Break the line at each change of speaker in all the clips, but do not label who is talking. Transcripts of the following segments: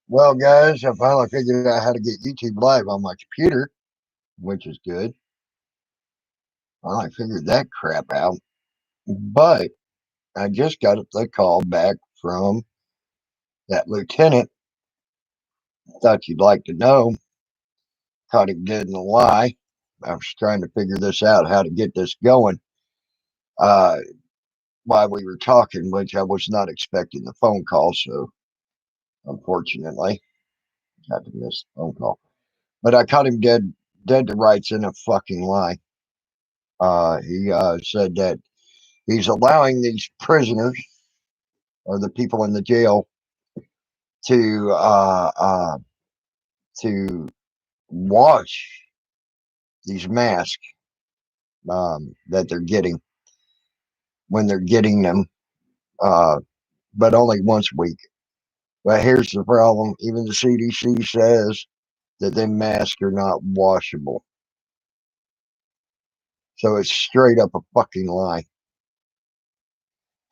Well, guys, I finally figured out how to get YouTube Live on my computer, which is good. I figured that crap out. But I just got the call back from that lieutenant. Thought you'd like to know. Caught him dead in a lie. I was trying to figure this out, how to get this going uh, while we were talking, which I was not expecting the phone call. So, unfortunately, had to miss the phone call. But I caught him dead to rights in a fucking lie. He said that he's allowing these prisoners or the people in the jail to to wash these masks that they're getting when they're getting them, uh, but only once a week. But here's the problem: even the CDC says that them masks are not washable, so it's straight up a fucking lie.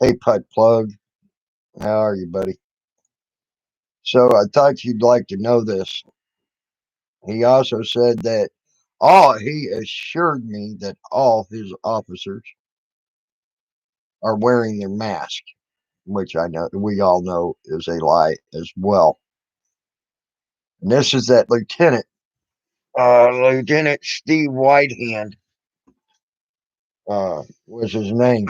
Hey, Putt Plug, how are you, buddy? So I thought you'd like to know this. He also said that he assured me that all his officers are wearing their mask, which I know we all know is a lie as well. And this is that Lieutenant Steve Whitehand, was his name.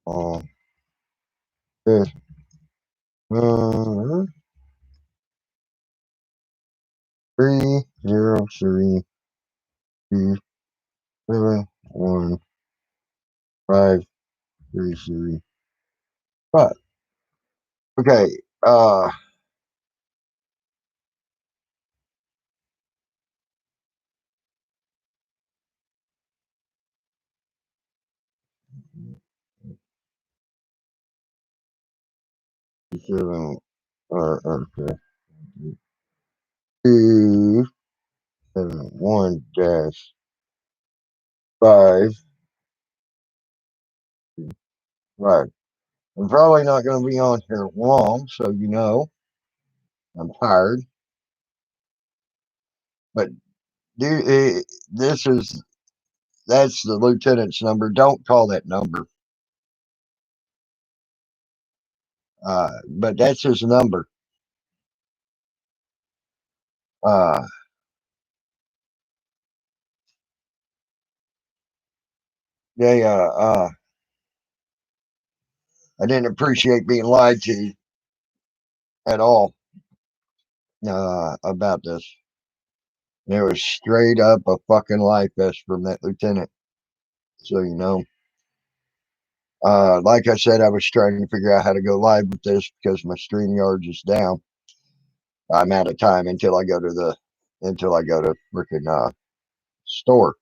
Uh, uh, 303271533. Okay, uh, seven, okay, 271-5. Right. I'm probably not going to be on here long, so I'm tired. But dude, this is that's the lieutenant's number. Don't call that number. But that's his number. Uh, they I didn't appreciate being lied to at all about this. It was straight up a fucking lie fest from that lieutenant. So like I said, I was trying to figure out how to go live with this because my stream yard is down. I'm out of time until I go to freaking store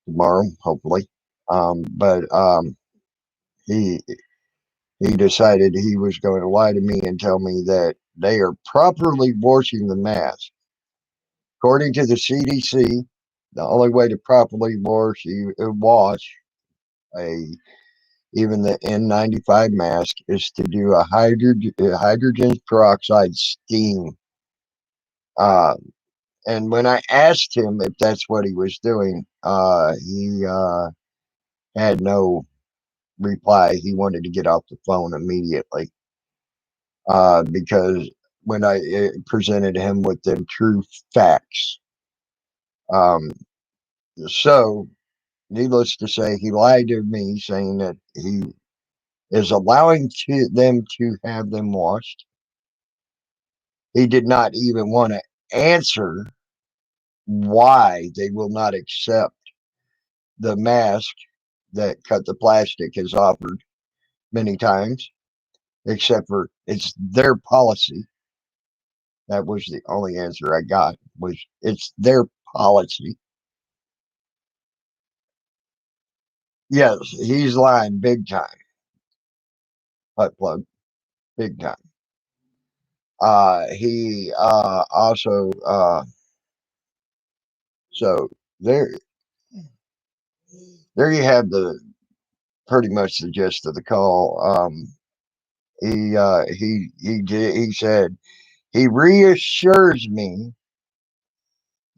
tomorrow, hopefully. But he he decided he was going to lie to me and tell me that they are properly washing the mask. According to the CDC, the only way to properly wash a even the N95 mask is to do a hydrogen peroxide steam. Uh, and when I asked him if that's what he was doing, he had no reply. He wanted to get off the phone immediately because when I presented him with the true facts. Um, so, needless to say, he lied to me saying that he is allowing them to have them washed. He did not even want to answer why they will not accept the mask that cut the plastic has offered many times, except for it's their policy. That was the only answer I got was it's their policy. Yes, he's lying big time. Butt plug, big time. He also so there there you have the pretty much the gist of the call. He said he reassures me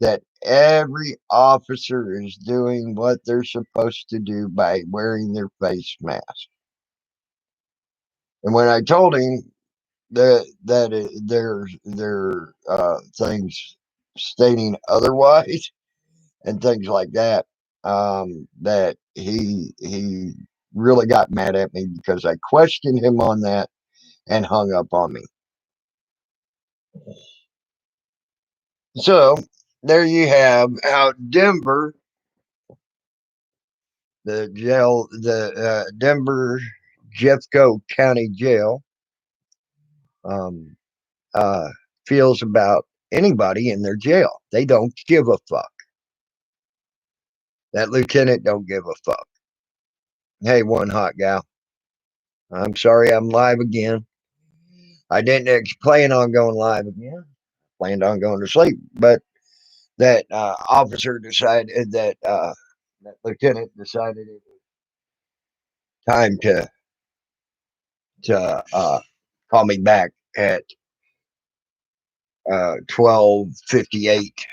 that every officer is doing what they're supposed to do by wearing their face mask. And when I told him there's things stating otherwise and things like that, that he really got mad at me because I questioned him on that and hung up on me. So there you have how Denver, the Denver Jeffco County Jail, um, uh, feels about anybody in their jail. They don't give a fuck. That lieutenant don't give a fuck. Hey, one hot gal. I'm sorry I'm live again. I didn't plan on going live again. Planned on going to sleep, but that officer decided that lieutenant decided it was time to call me back at 12:58,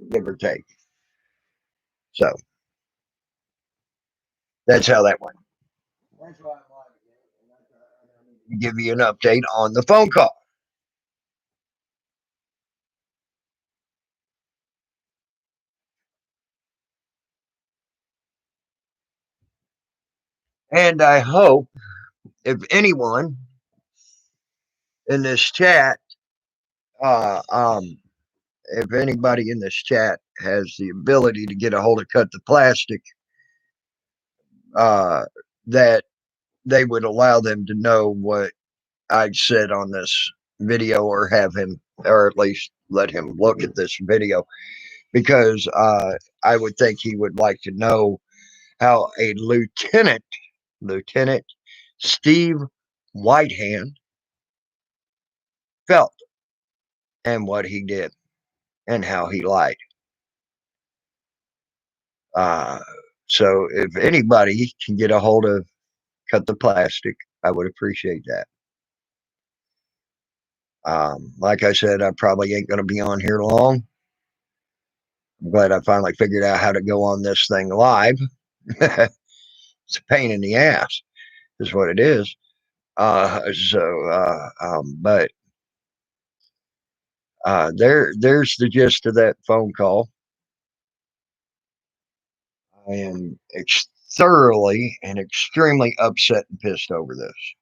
give or take. So that's how that went. That's why I'm live again, and give you an update on the phone call. And I hope if anyone in this chat, uh, um, if anybody in this chat has the ability to get a hold of Cut the Plastic, uh, that they would allow them to know what I said on this video, or have him, or at least let him look at this video, because I would think he would like to know how a Lieutenant Steve Whitehand felt and what he did and how he lied. Uh, so if anybody can get a hold of Cut the Plastic, I would appreciate that. Like I said, I probably ain't going to be on here long. I'm glad I finally figured out how to go on this thing live. It's a pain in the ass, is what it is. But there's the gist of that phone call. I am thoroughly and extremely upset and pissed over this.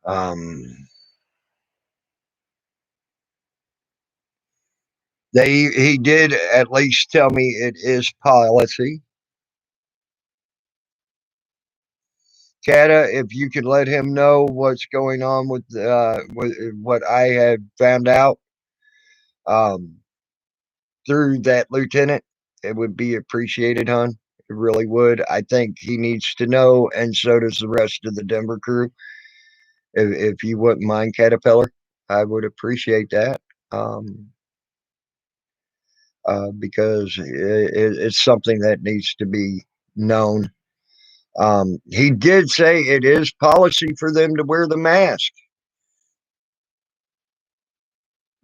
Um, he did at least tell me it is policy. Kata, if you could let him know what's going on with what I had found out um, through that lieutenant, it would be appreciated, hon. It really would. I think he needs to know, and so does the rest of the Denver crew. If you wouldn't mind, Caterpillar, I would appreciate that. Um, because it's something that needs to be known. He did say it is policy for them to wear the mask.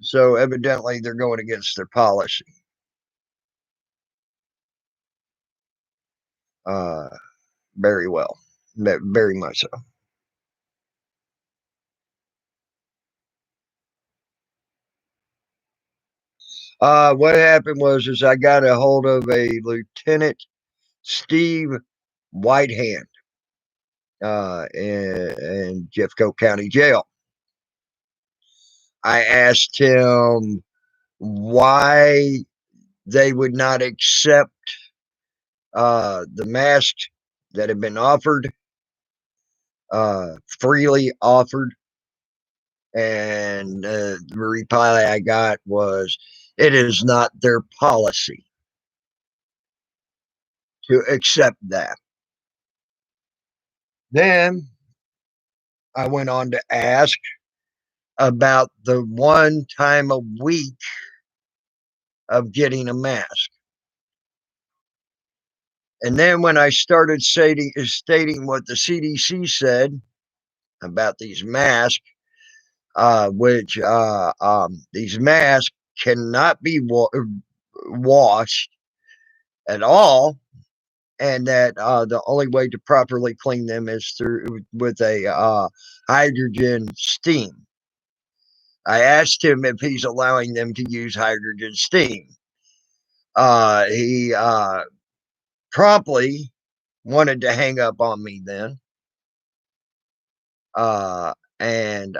So evidently they're going against their policy. Uh, very well, very much so. What happened was is I got a hold of a Lieutenant Steve Whitehand in Jeffco County Jail. I asked him why they would not accept the mask that had been offered, freely offered. And the reply I got was, it is not their policy to accept that. Then I went on to ask about the one time a week of getting a mask. And then when I started stating what the CDC said about these masks, which these masks cannot be washed at all, and that the only way to properly clean them is through with a hydrogen steam. I asked him if he's allowing them to use hydrogen steam. He promptly wanted to hang up on me then. And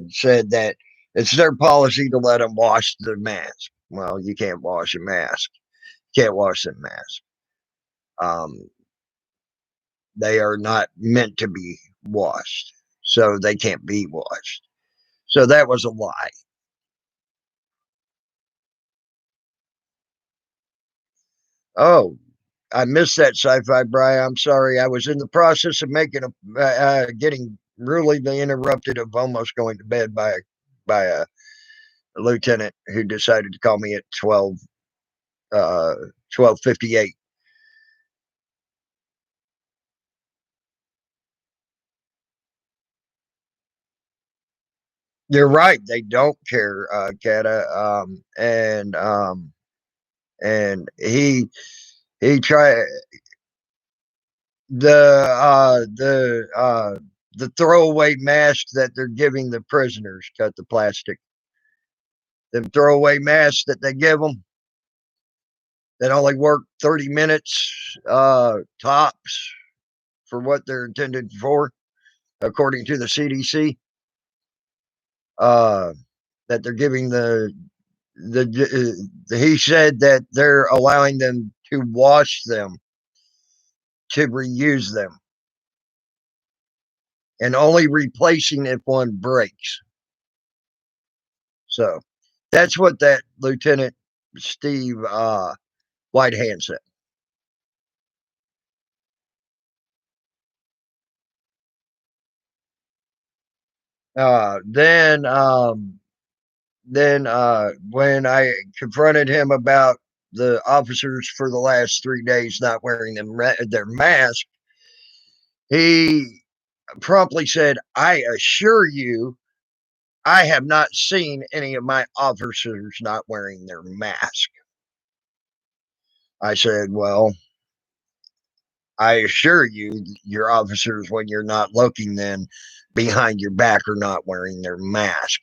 said that it's their policy to let them wash the mask. Well, you can't wash a mask. You can't wash a mask. They are not meant to be washed, so they can't be washed. So that was a lie. Oh, I missed that sci-fi, Brian. I'm sorry. I was in the process of making getting really interrupted of almost going to bed by a lieutenant who decided to call me at 12:58. You're right. They don't care, Kata. And he tried the throwaway masks that they're giving the prisoners. Cut the plastic. Them throwaway masks that they give them that only work 30 minutes tops for what they're intended for, according to the CDC. That they're giving he said that they're allowing them to wash them, to reuse them, and only replacing if one breaks. So that's what that Lieutenant Steve Whitehand said. Then when I confronted him about the officers for the last 3 days not wearing their mask, he promptly said, "I assure you, I have not seen any of my officers not wearing their mask." I said, "Well, I assure you, your officers, when you're not looking, then behind your back, are not wearing their mask."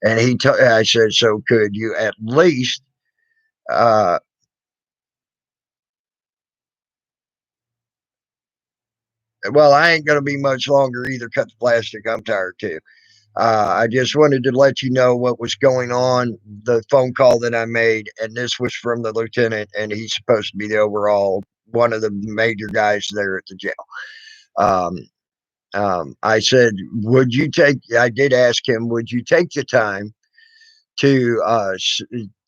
And I said, "So could you at least, uh, well, I ain't going to be much longer either. Cut the plastic. I'm tired too. I just wanted to let you know what was going on, the phone call that I made, and this was from the lieutenant, and he's supposed to be the overall one of the major guys there at the jail." Um, I said, I did ask him, would you take the time to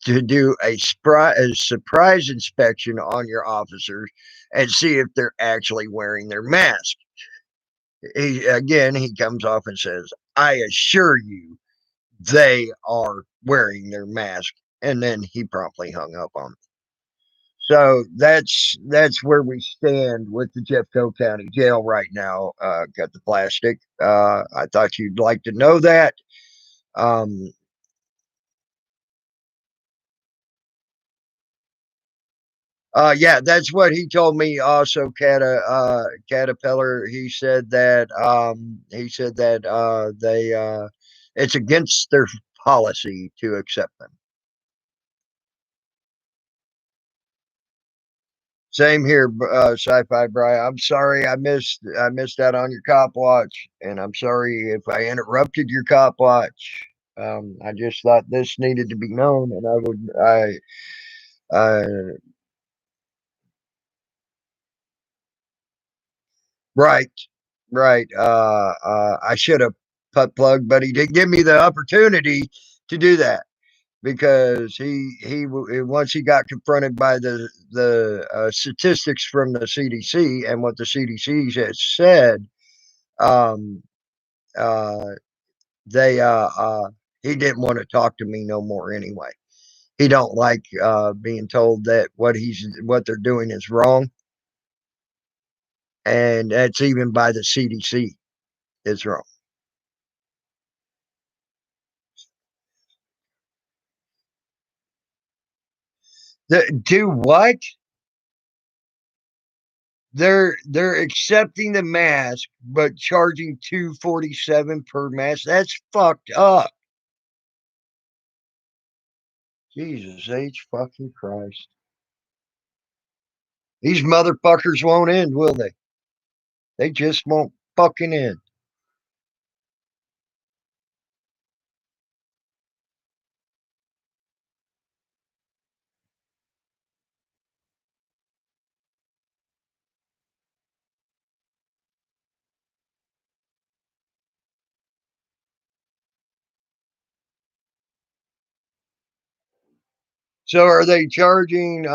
do a surprise inspection on your officers and see if they're actually wearing their mask? He comes off and says, "I assure you, they are wearing their mask," and then he promptly hung up on me. So that's where we stand with the Jeffco County Jail right now. Got the plastic. I thought you'd like to know that. Um, yeah, that's what he told me. Also, Caterpillar. He said that they it's against their policy to accept them. Same here, Sci-Fi Brian. I'm sorry I missed out on your cop watch, and I'm sorry if I interrupted your cop watch. I just thought this needed to be known, and uh, right, right. I should have putt plugged, but he didn't give me the opportunity to do that because once he got confronted by the statistics from the CDC and what the CDC has said, um, uh, they he didn't want to talk to me no more anyway. He don't like being told that what they're doing is wrong, and that's even by the CDC is wrong. Do what? They're accepting the mask, but charging $247 per mask. That's fucked up. Jesus H fucking Christ. These motherfuckers won't end, will they? They just won't fucking end. So are they charging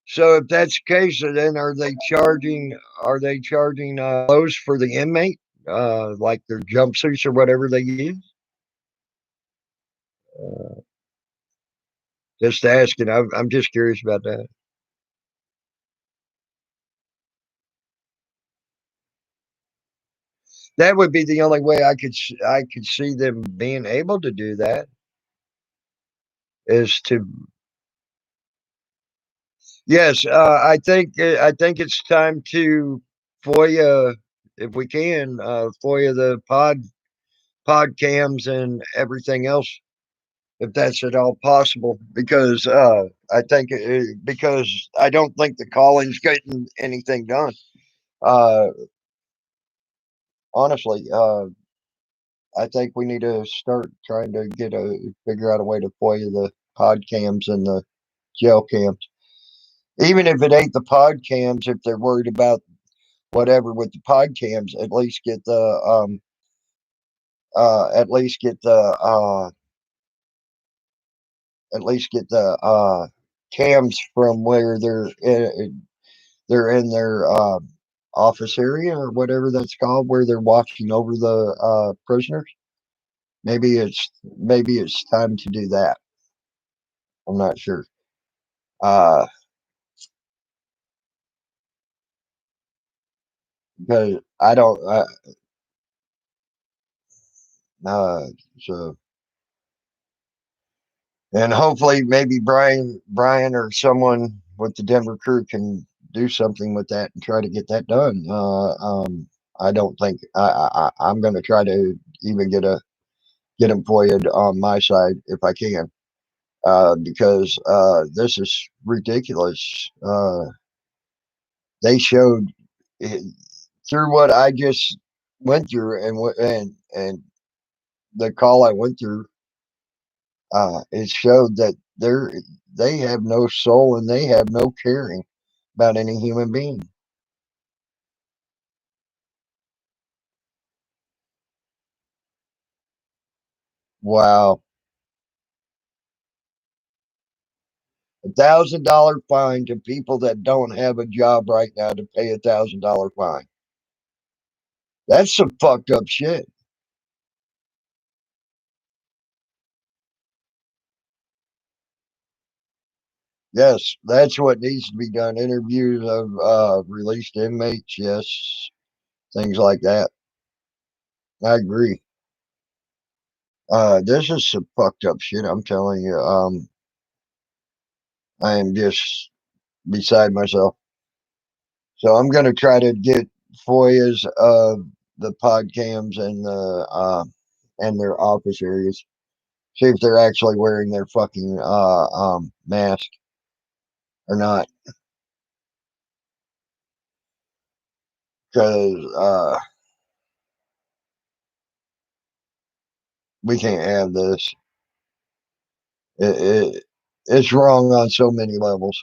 so if that's the case, then are they charging clothes for the inmate? Like their jumpsuits or whatever they use? Uh, just asking. I'm just curious about that. That would be the only way I could see them being able to do that is to yes. I think it's time to FOIA if we can FOIA the pod cams and everything else if that's at all possible because because I don't think the calling's getting anything done. Uh, honestly, I think we need to start trying to figure out a way to FOIA the pod cams and the jail cams. Even if it ain't the pod cams, if they're worried about whatever with the pod cams, at least get the cams from where they're in their office area or whatever that's called, where they're watching over the prisoners. Maybe it's time to do that. I'm not sure. Uh, because I don't. Uh, so and hopefully maybe Brian or someone with the Denver crew can do something with that and try to get that done. I don't think I'm going to try to even get employed on my side if I can, because this is ridiculous. They showed it, through what I just went through and the call I went through. It showed that they have no soul and they have no caring about any human being. Wow. $1,000 fine to people that don't have a job right now to pay $1,000 fine. That's some fucked up shit. Yes, that's what needs to be done. Interviews of released inmates, yes, things like that. I agree. This is some fucked up shit. I'm telling you. I am just beside myself. So I'm going to try to get FOIAs of the pod cams and their office areas. See if they're actually wearing their fucking mask or not. Because we can't have this. It's wrong on so many levels.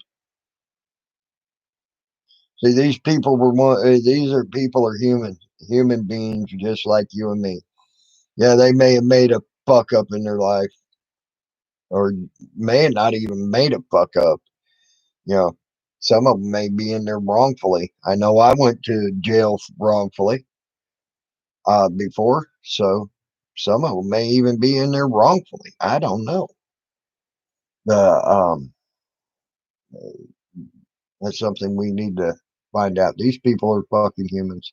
See, these people were these are people are human beings just like you and me. Yeah, they may have made a fuck up in their life, or may have not even made a fuck up. You know, some of them may be in there wrongfully. I know I went to jail wrongfully before, so Some of them may even be in there wrongfully. I don't know. The That's something we need to find out. These people are fucking humans.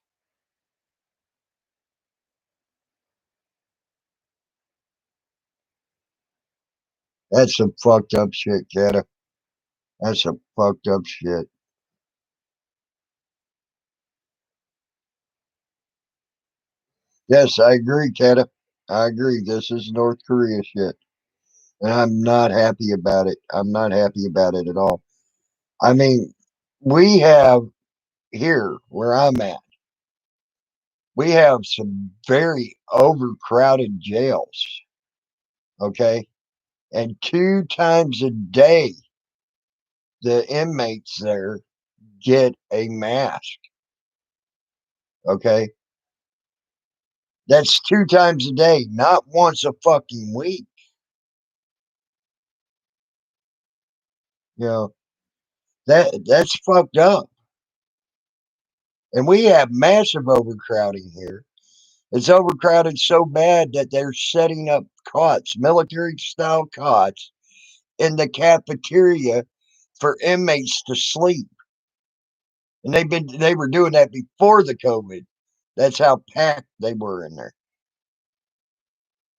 That's some fucked up shit, Kata. That's some fucked up shit. Yes, I agree, Kata. I agree. This is North Korea shit. And I'm not happy about it. I'm not happy about it at all. I mean, we have here where I'm at, we have some very overcrowded jails. Okay. And 2 times a day, the inmates there get a mask. Okay. That's 2 times a day, not once a fucking week. You know, that's fucked up. And we have massive overcrowding here. It's overcrowded so bad that they're setting up cots, military style cots, in the cafeteria for inmates to sleep. And they were doing that before the COVID. That's how packed they were in there.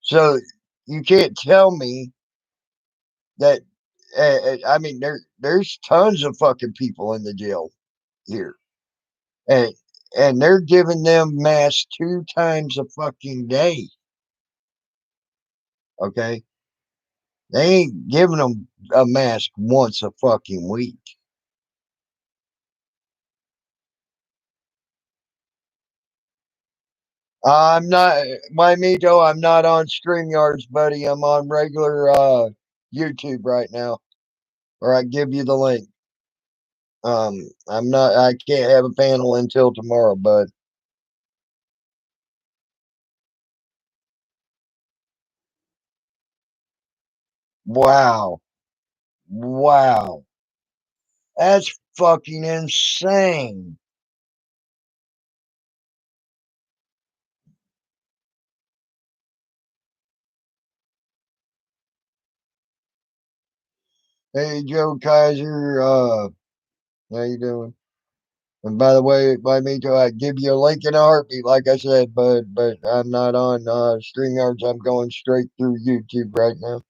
So you can't tell me that. I mean, there's tons of fucking people in the jail here, and they're giving them masks 2 times a fucking day. Okay, they ain't giving them a mask once a fucking week. I'm not, my Mito. I'm not on StreamYards, buddy. I'm on regular YouTube right now, or I give you the link. I'm not. I can't have a panel until tomorrow, bud. Wow, wow, that's fucking insane. Hey, Joe Kaiser. How you doing? And by the way, by me too, I give you a link in a heartbeat, like I said, but I'm not on StreamYards. I'm going straight through YouTube right now.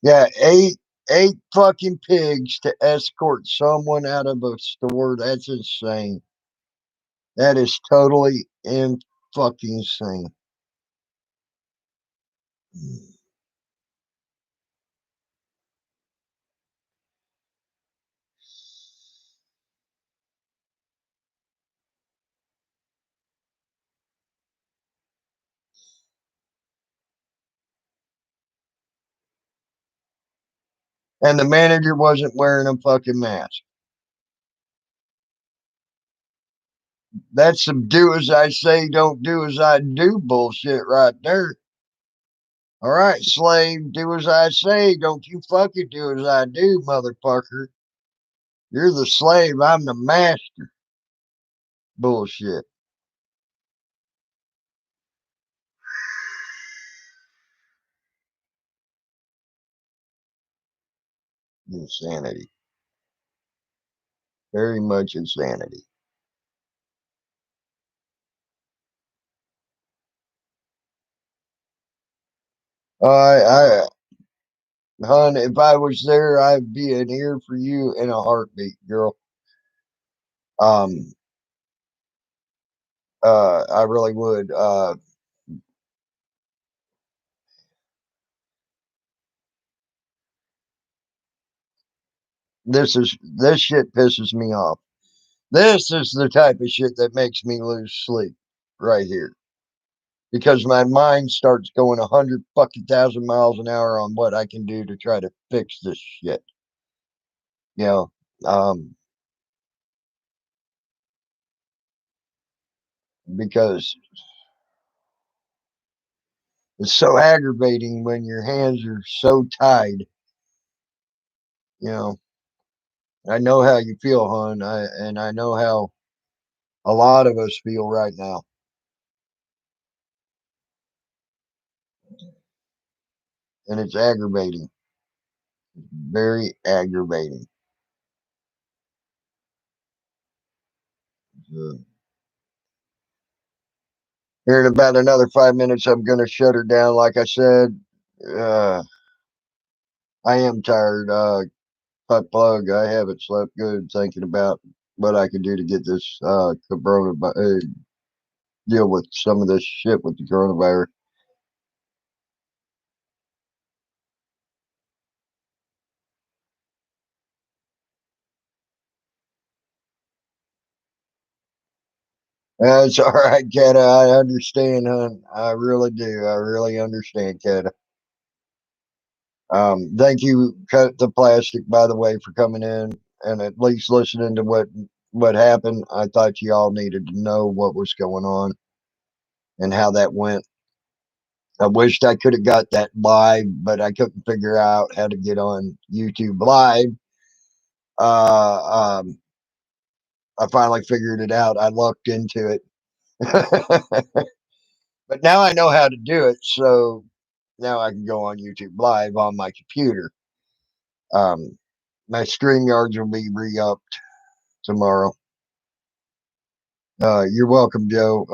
Yeah, eight fucking pigs to escort someone out of a store. That's insane. That is totally in fucking insane. And the manager wasn't wearing a fucking mask. That's some do as I say, don't do as I do bullshit right there. All right, slave, do as I say, don't you fucking do as I do, motherfucker. You're the slave, I'm the master. Bullshit. Insanity. Very much insanity. I, hon, if I was there, I'd be an ear for you in a heartbeat, girl. Um, I really would. This shit pisses me off. This is the type of shit that makes me lose sleep right here because my mind starts going 100 fucking thousand miles an hour on what I can do to try to fix this shit. You know, um, because it's so aggravating when your hands are so tied. You know, I know how you feel, hon. I know how. a lot of us feel right now. And it's aggravating, very aggravating. Uh, Here in about another 5 minutes, I'm going to shut her down. Like I said, uh, I am tired. Hot plug. I haven't slept good thinking about what I could do to get this corona deal with some of this shit with the coronavirus. That's all right, Kata. I understand, hon. I really do. I really understand, Kata. Thank you, Cut the Plastic, by the way, for coming in and at least listening to what happened. I thought you all needed to know what was going on and how that went. I wished I could have got that live, but I couldn't figure out how to get on YouTube live. Uh, um, I finally figured it out. I looked into it, but now I know how to do it. So now I can go on YouTube live on my computer. Um, my StreamYards will be re-upped tomorrow. You're welcome, Joe.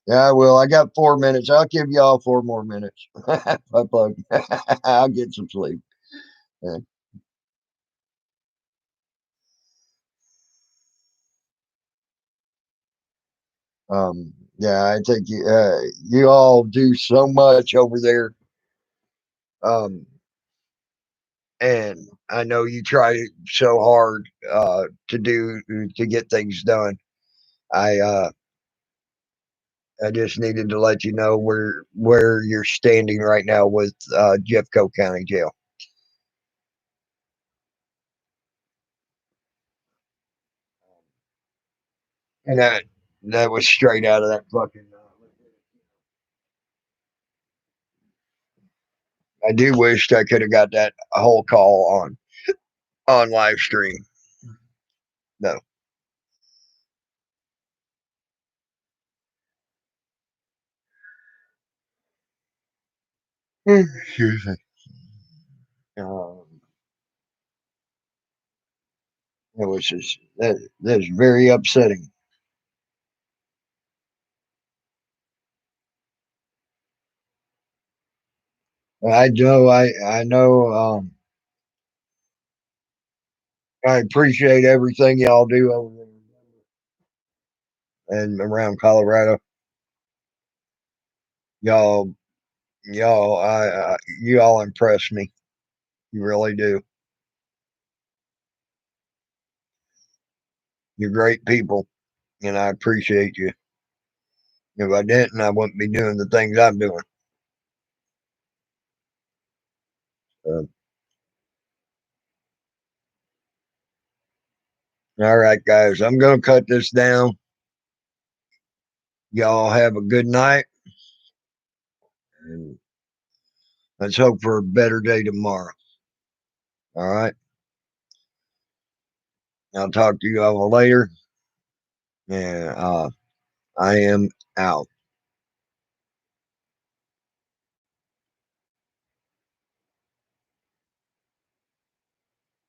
Yeah, well, I got 4 minutes. I'll give y'all 4 more minutes. I'll get some sleep. Yeah. Yeah, I think you all do so much over there. Um, and I know you try so hard to get things done. I uh, I just needed to let you know where you're standing right now with Jeffco County Jail. And that was straight out of that fucking. I do wish I could have got that whole call on live stream. No. Excuse me. Um, it was just that's very upsetting. I know. I appreciate everything y'all do over there and around Colorado. Y'all, you all impress me. You really do. You're great people, and I appreciate you. If I didn't, I wouldn't be doing the things I'm doing. Uh, all right, guys, I'm gonna cut this down. Y'all have a good night, and let's hope for a better day tomorrow. All right, I'll talk to you all later, and I am out.